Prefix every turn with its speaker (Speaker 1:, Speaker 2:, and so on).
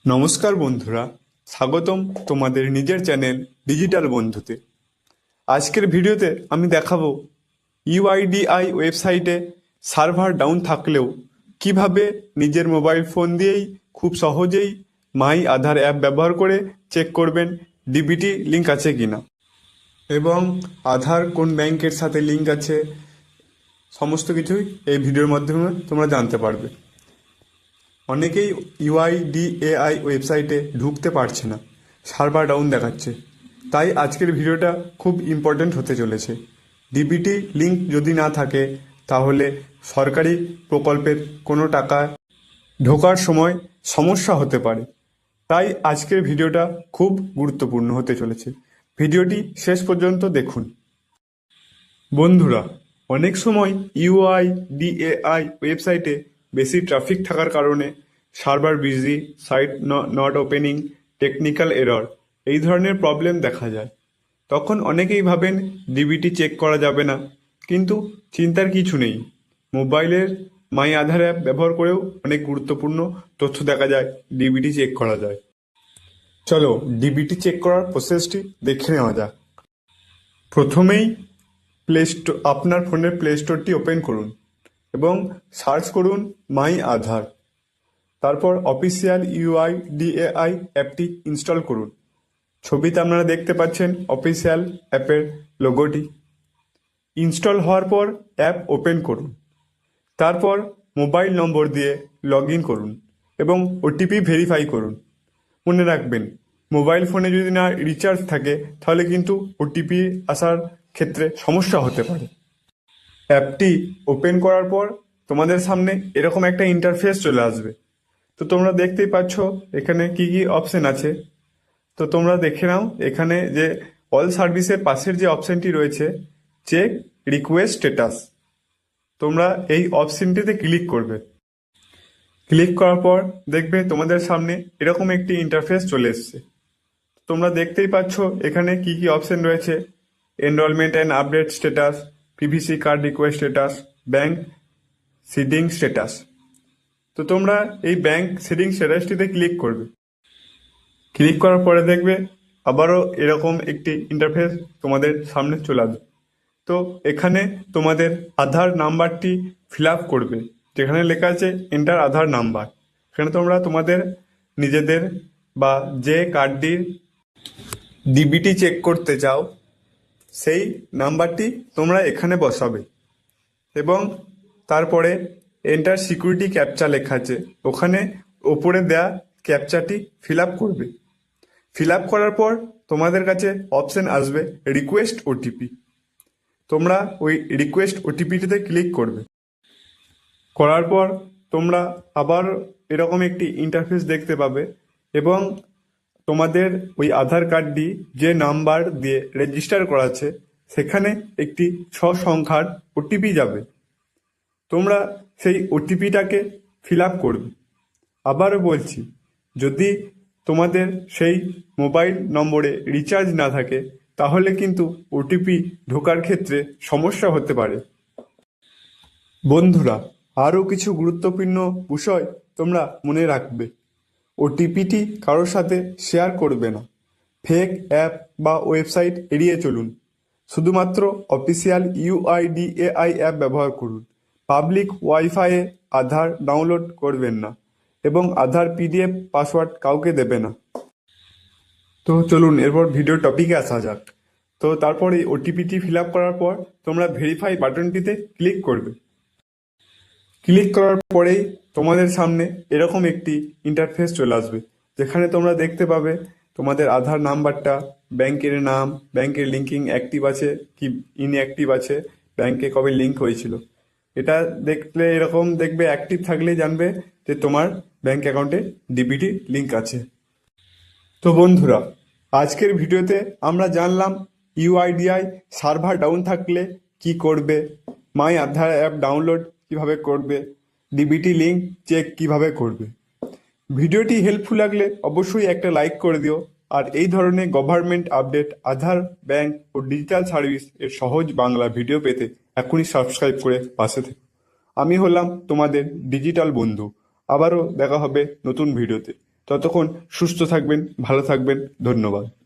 Speaker 1: নমস্কার বন্ধুরা, স্বাগতম তোমাদের নিজের চ্যানেল ডিজিটাল বন্ধুতে। আজকের ভিডিওতে আমি দেখাবো ইউআইডিআই ওয়েবসাইটে সার্ভার ডাউন থাকলেও কিভাবে নিজের মোবাইল ফোন দিয়েই খুব সহজেই মাই আধার অ্যাপ ব্যবহার করে চেক করবেন ডিবিটি লিঙ্ক আছে কিনা এবং আধার কোন ব্যাংকের সাথে লিঙ্ক আছে, সমস্ত কিছুই এই ভিডিওর মাধ্যমে তোমরা জানতে পারবে। অনেকেই ইউআইডিএআই ওয়েবসাইটে ঢুকতে পারছে না, সার্ভার ডাউন দেখাচ্ছে। তাই আজকের ভিডিওটা খুব ইম্পর্ট্যান্ট হতে চলেছে। ডিবিটি লিঙ্ক যদি না থাকে তাহলে সরকারি প্রকল্পের কোনো টাকা ঢোকার সময় সমস্যা হতে পারে। তাই আজকের ভিডিওটা খুব গুরুত্বপূর্ণ হতে চলেছে। ভিডিওটি শেষ পর্যন্ত দেখুন। বন্ধুরা, অনেক সময় ইউআইডিএআই ওয়েবসাইটে বেশি ট্রাফিক থাকার কারণে server busy, site not opening, technical error এই ধরনের প্রবলেম দেখা যায়। তখন অনেকেই ভাবেন ডিবিটি চেক করা যাবে না, কিন্তু চিন্তার কিছু নেই। মোবাইলের মাই আধার অ্যাপ ব্যবহার করেও অনেক গুরুত্বপূর্ণ তথ্য দেখা যায়, ডিবিটি চেক করা যায়। চলো ডিবিটি চেক করার প্রসেসটি দেখে নেওয়া যাক। প্রথমেই আপনার ফোনের প্লে স্টোরটি ওপেন করুন এবং সার্চ করুন মাই আধার। তারপর অফিসিয়াল ইউআইডিএআই অ্যাপটি ইনস্টল করুন। ছবিতে আপনারা দেখতে পাচ্ছেন অফিসিয়াল অ্যাপের লোগোটি। ইনস্টল হওয়ার পর অ্যাপ ওপেন করুন। তারপর মোবাইল নম্বর দিয়ে লগ ইন করুন এবং ওটিপি ভেরিফাই করুন। মনে রাখবেন, মোবাইল ফোনে যদি না রিচার্জ থাকে তাহলে কিন্তু ওটিপি আসার ক্ষেত্রে সমস্যা হতে পারে। অ্যাপটি ওপেন করার পর তোমাদের সামনে এরকম একটা ইন্টারফেস চলে আসবে। তো তোমরা দেখতেই পাচ্ছ এখানে কি কি অপশন আছে। তো তোমরা দেখে নাও, এখানে যে অল সার্ভিসের পাশের যে অপশনটি রয়েছে চেক রিকোয়েস্ট স্ট্যাটাস, তোমরা এই অপশনটিতে ক্লিক করবে। ক্লিক করার পর দেখবে তোমাদের সামনে এরকম একটি ইন্টারফেস চলে এসছে। তোমরা দেখতেই পাচ্ছ এখানে কি কি অপশন রয়েছে: enrolment and update status, PVC card request status, bank seeding status. তো তোমরা এই ব্যাংক সিডিং স্ট্যাটাসটিতে ক্লিক করবে। ক্লিক করার পরে দেখবে আবারও এরকম একটি ইন্টারফেস তোমাদের সামনে চলে আসবে। তো এখানে তোমাদের আধার নাম্বারটি ফিল আপ করবে, যেখানে লেখা আছে এন্টার আধার নাম্বার। এখানে তোমরা তোমাদের নিজেদের বা যে কার্ডটির ডিবিটি চেক করতে চাও সেই নাম্বারটি তোমরা এখানে বসাবে এবং তারপরে এন্টার সিকিউরিটি ক্যাপচা লেখা আছে, ওখানে ওপরে দেয়া ক্যাপচাটি ফিল আপ করবে। ফিল আপ করার পর তোমাদের কাছে অপশন আসবে রিকোয়েস্ট ওটিপি। তোমরা ওই রিকোয়েস্ট ওটিপিটিতে ক্লিক করবে। করার পর তোমরা আবার এরকম একটি ইন্টারফেস দেখতে পাবে এবং তোমাদের ওই আধার কার্ডটি যে নাম্বার দিয়ে রেজিস্টার করা আছে সেখানে একটি 6 সংখ্যার ওটিপি যাবে। তোমরা সেই ওটিপিটাকে ফিল আপ করবে। আবারও বলছি, যদি তোমাদের সেই মোবাইল নম্বরে রিচার্জ না থাকে তাহলে কিন্তু ওটিপি ঢোকার ক্ষেত্রে সমস্যা হতে পারে। বন্ধুরা, আরও কিছু গুরুত্বপূর্ণ বিষয় তোমরা মনে রাখবে। ওটিপিটি কারোর সাথে শেয়ার করবে না। ফেক অ্যাপ বা ওয়েবসাইট এড়িয়ে চলুন। শুধুমাত্র অফিসিয়াল ইউআইডিএআই অ্যাপ ব্যবহার করুন। পাবলিক ওয়াইফাইয়ে আধার ডাউনলোড করবেন না এবং আধার পিডিএফ পাসওয়ার্ড কাউকে দেবে না। তো চলুন এরপর ভিডিও টপিকে আসা যাক। তো তারপরে ওটিপিটি ফিল আপ করার পর তোমরা ভেরিফাই বাটনটিতে ক্লিক করবে। ক্লিক করার পরেই তোমাদের সামনে এরকম একটি ইন্টারফেস চলে আসবে, যেখানে তোমরা দেখতে পাবে তোমাদের আধার নাম্বারটা, ব্যাংকের নাম, ব্যাংকের লিঙ্কিং অ্যাক্টিভ আছে কি ইনঅ্যাক্টিভ আছে, ব্যাংকে কবে লিঙ্ক হয়েছিল। এটা দেখলে এরকম দেখবে, অ্যাক্টিভ থাকলেই জানবে যে তোমার ব্যাংক অ্যাকাউন্টে ডিবিটি লিঙ্ক আছে। তো বন্ধুরা, আজকের ভিডিওতে আমরা জানলাম ইউআইডিআই সার্ভার ডাউন থাকলে কি করবে, মাই আধার অ্যাপ ডাউনলোড কিভাবে করবে, ডিবিটি লিঙ্ক চেক কিভাবে করবে। ভিডিওটি হেল্পফুল লাগলে অবশ্যই একটা লাইক করে দিও। আর এই ধরনের গভর্নমেন্ট আপডেট, আধার, ব্যাংক ও ডিজিটাল সার্ভিস এর সহজ বাংলা ভিডিও পেতে এখনই সাবস্ক্রাইব করে পাশে থেকো। আমি হলাম তোমাদের ডিজিটাল বন্ধু। আবারও দেখা হবে নতুন ভিডিওতে। ততক্ষণ সুস্থ থাকবেন, ভালো থাকবেন। ধন্যবাদ।